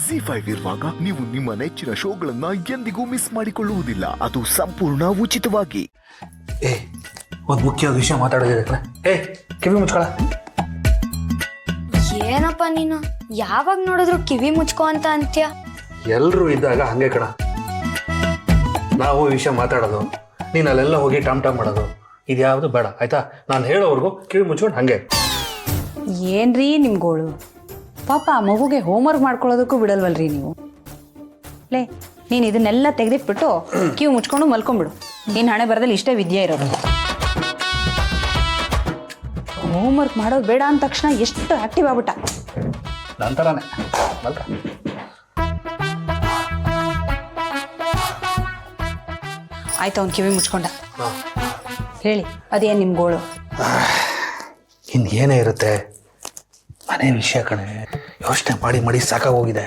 ZEE5 ಇರುವಾಗ ನೀವು ನಿಮ್ಮ ನೆಚ್ಚಿನ ಶೋಗಳನ್ನ ಎಂದಿಗೂ ಮಿಸ್ ಮಾಡಿಕೊಳ್ಳುವುದಿಲ್ಲ. ಅದು ಸಂಪೂರ್ಣ ಉಚಿತವಾಗಿ. ಒಂದು ಮುಖ್ಯವಾದ ವಿಷಯ ಮಾತಾಡೋದಿದೆ ಕಣ. ಕಿವಿ ಮುಚ್ಕೊಳ. ಏನಪ್ಪ ನೀನು ಯಾವಾಗ ನೋಡಿದ್ರು ಕಿವಿ ಮುಚ್ಕೋ ಅಂತ ಅಂತ್ಯ. ಎಲ್ರು ಇದ್ದಾಗ ಹಂಗೆ ಕಣ. ನಾವು ಈ ವಿಷಯ ಮಾತಾಡೋದು, ನೀನು ಅಲ್ಲೆಲ್ಲ ಹೋಗಿ ಟಾಮ್ ಮಾಡೋದು, ಇದ್ಯಾವುದು ಬೇಡ ಆಯ್ತಾ. ನಾನು ಹೇಳೋವರೆಗೂ ಕಿವಿ ಮುಚ್ಕೊಂಡು ಹಂಗೆ. ಏನ್ರಿ ನಿಮ್ಗೋಳು? ಪಾಪ ಆ ಮಗುಗೆ ಹೋಮ್ವರ್ಕ್ ಮಾಡ್ಕೊಳ್ಳೋದಕ್ಕೂ ಬಿಡಲ್ವಲ್ರಿ ನೀವು. ಲೇ, ನೀನು ಇದನ್ನೆಲ್ಲ ತೆಗೆದಿಟ್ಬಿಟ್ಟು ಕಿವಿ ಮುಚ್ಕೊಂಡು ಮಲ್ಕೊಂಡ್ಬಿಡು. ನೀನು ಹಣೆ ಬರದಲ್ಲಿ ಇಷ್ಟೇ ವಿದ್ಯೆ ಇರೋದು. ಹೋಮ್ವರ್ಕ್ ಮಾಡೋದು ಬೇಡ ಅಂದ ತಕ್ಷಣ ಎಷ್ಟು ಆಕ್ಟಿವ್ ಆಗ್ಬಿಟ್ಟ. ನಂತರನೇ ಮಲ್ಕ. ಆಯ್ತು, ಅವ್ನು ಕಿವಿ ಮುಚ್ಕೊಂಡ. ಹೇಳಿ, ಅದೇನು ನಿಮ್ಗೋಳು? ಇನ್ನು ಏನೇ ಇರುತ್ತೆ, ಮನೆ ವಿಷಯ ಕಣೆ. ಯೋಚನೆ ಮಾಡಿ ಸಾಕಾಗೋಗಿದೆ.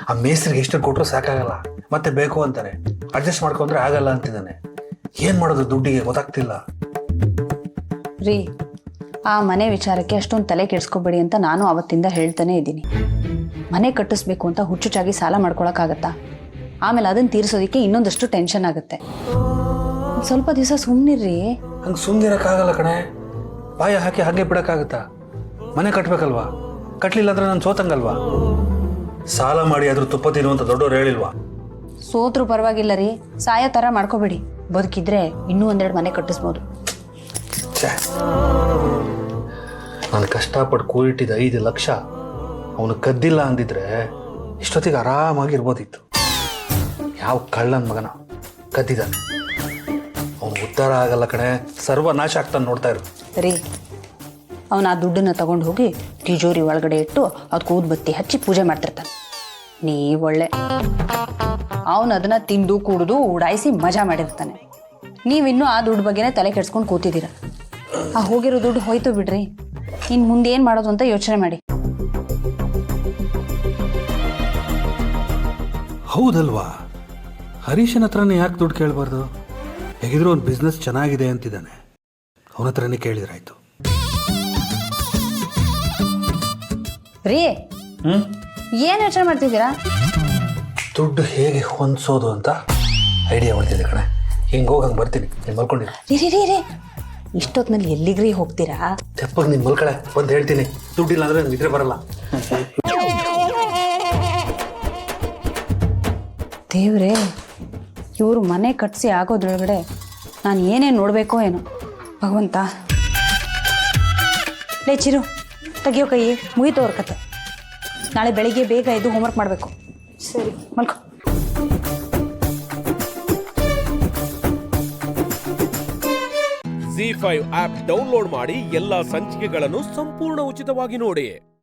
ಆ ಮೇಸ್ತ್ರಿಗೆ ಎಷ್ಟು ಕೊಟ್ಟರು ಸಾಕಾಗಲ್ಲ, ಮತ್ತೆ ಬೇಕು ಅಂತಾರೆ. ಅಡ್ಜಸ್ಟ್ ಮಾಡ್ಕೊಂಡ್ರೆ ಆಗಲ್ಲ ಅಂತಿದ್ದಾನೆ. ಏನು ಮಾಡೋದು ದುಡ್ಡಿಗೆ ಗೊತ್ತಾಗ್ತಿಲ್ಲ ರೀ. ಆ ಮನೆ ವಿಚಾರಕ್ಕೆ ಅಷ್ಟೊಂದು ತಲೆ ಕೆಡಿಸ್ಕೋಬೇಡಿ ಅಂತ ನಾನು ಅವತ್ತಿಂದ ಹೇಳ್ತಾನೆ ಇದ್ದೀನಿ. ಮನೆ ಕಟ್ಟಿಸ್ಬೇಕು ಅಂತ ಹುಚ್ಚುಚ್ಚಾಗಿ ಸಾಲ ಮಾಡ್ಕೊಳಕ್ಕಾಗತ್ತಾ? ಆಮೇಲೆ ಅದನ್ನು ತೀರಿಸೋದಕ್ಕೆ ಇನ್ನೊಂದಷ್ಟು ಟೆನ್ಷನ್ ಆಗುತ್ತೆ. ಸ್ವಲ್ಪ ದಿವಸ ಸುಮ್ಮನಿರ್ರಿ. ಹಂಗೆ ಸುಮ್ಮನಿರಕ್ಕಾಗಲ್ಲ ಕಣೆ. ಬಾಯ ಹಾಕಿ ಹಾಗೆ ಬಿಡೋಕ್ಕಾಗತ್ತಾ? ಮನೆ ಕಟ್ಟಬೇಕಲ್ವಾ? ಕಟ್ಟಲಿಲ್ಲ ಅಂದ್ರೆ ನಾನು ಸೋತಂಗಲ್ವಾ? ಸಾಲ ಮಾಡಿ ಆದ್ರೂ ತುಪ್ಪ ತಿನ್ನುವಂತ ದೊಡ್ಡವ್ರು ಹೇಳಿಲ್ವಾ? ಸೋತ್ರು ಪರವಾಗಿಲ್ಲ ರೀ, ಸಾಯೋ ಥರ ಮಾಡ್ಕೋಬೇಡಿ. ಬದುಕಿದ್ರೆ ಇನ್ನೂ ಒಂದೆರಡು ಮನೆ ಕಟ್ಟಿಸ್ಬೋದು. ನಾನು ಕಷ್ಟಪಟ್ಟು ಕೂಡಿಟ್ಟಿದ್ದ 5 ಲಕ್ಷ ಅವನು ಕದ್ದಿಲ್ಲ ಅಂದಿದ್ರೆ ಇಷ್ಟೊತ್ತಿಗೆ ಆರಾಮಾಗಿರ್ಬೋದಿತ್ತು. ಯಾವ ಕಳ್ಳನ ಮಗನ ಕದ್ದಿದ್ದಾನೆ. ಅವನು ಉದ್ಧಾರ ಆಗಲ್ಲ ಕಣೆ, ಸರ್ವನಾಶ ಆಗ್ತಾನೆ. ನೋಡ್ತಾ ಇರು ರೀ. ಅವನು ಆ ದುಡ್ಡನ್ನು ತಗೊಂಡು ಹೋಗಿ ತಿಜೋರಿ ಒಳಗಡೆ ಇಟ್ಟು ಅದಕ್ಕೆ ಊದ್ಬತ್ತಿ ಹಚ್ಚಿ ಪೂಜೆ ಮಾಡ್ತಿರ್ತಾನೆ. ನೀವೊಳ್ಳೆ. ಅವನು ಅದನ್ನು ತಿಂದು ಕುಡಿದು ಉಡಾಯಿಸಿ ಮಜಾ ಮಾಡಿರ್ತಾನೆ. ನೀವಿನ್ನೂ ಆ ದುಡ್ಡು ಬಗ್ಗೆನೇ ತಲೆ ಕೆಡ್ಸ್ಕೊಂಡು ಕೂತಿದ್ದೀರ. ಆ ಹೋಗಿರೋ ದುಡ್ಡು ಹೋಯ್ತು ಬಿಡ್ರಿ. ಇನ್ನು ಮುಂದೆ ಏನು ಮಾಡೋದು ಅಂತ ಯೋಚನೆ ಮಾಡಿ. ಹೌದಲ್ವಾ? ಹರೀಶನ ಹತ್ರನೇ ಯಾಕೆ ದುಡ್ಡು ಕೇಳಬಾರ್ದು? ಹೇಗಿದ್ರು ಒಂದು ಬಿಸ್ನೆಸ್ ಚೆನ್ನಾಗಿದೆ ಅಂತಿದ್ದಾನೆ, ಅವನ ಹತ್ರನೇ ಕೇಳಿದ್ರಾಯ್ತು. ರೀ, ಏನು ಯೋಚನೆ ಮಾಡ್ತಿದ್ದೀರಾ? ದುಡ್ಡು ಹೇಗೆ ಹೊಂದಿಸೋದು ಅಂತ ಐಡಿಯಾ ಹೊಡ್ತಿದ್ದೆ ಕಣೆ. ಹಿಂಗೆ ಹೋಗಂಗೆ ಬರ್ತೀನಿ, ನೀನು ಮಲ್ಕೊಂಡಿರ. ರೀ, ಇಷ್ಟೊತ್ತಿನಲ್ಲಿ ಎಲ್ಲಿಗ್ರಿ ಹೋಗ್ತೀರಾ? ತೆಪ್ಪಗೆ ನೀನು ಮಲ್ಕಳೆ, ಬಂದು ಹೇಳ್ತೀನಿ. ದುಡ್ಡಿಲ್ಲ ಅಂದರೆ ನಿದ್ರೆ ಬರಲ್ಲ. ದೇವ್ರೇ, ಇವರು ಮನೆ ಕಟ್ಟಿಸಿ ಆಗೋದ್ರೊಳಗಡೆ ನಾನು ಏನೇನು ನೋಡಬೇಕೋ ಏನೋ ಭಗವಂತ. ಲೇ ಚಿರು, ತೆಗಿಯೋ ಕೈ, ಮುಗಿತು ಅವ್ರ ಕತೆ. ನಾಳೆ ಬೆಳಿಗ್ಗೆ ಬೇಗ ಎದ್ದು ಹೋಮ್ವರ್ಕ್ ಮಾಡಬೇಕು. ಸರಿ, ಮಲ್ಕೋ. ZEE5 ಆಪ್ ಡೌನ್ಲೋಡ್ ಮಾಡಿ ಎಲ್ಲಾ ಸಂಚಿಕೆಗಳನ್ನು ಸಂಪೂರ್ಣ ಉಚಿತವಾಗಿ ನೋಡಿ.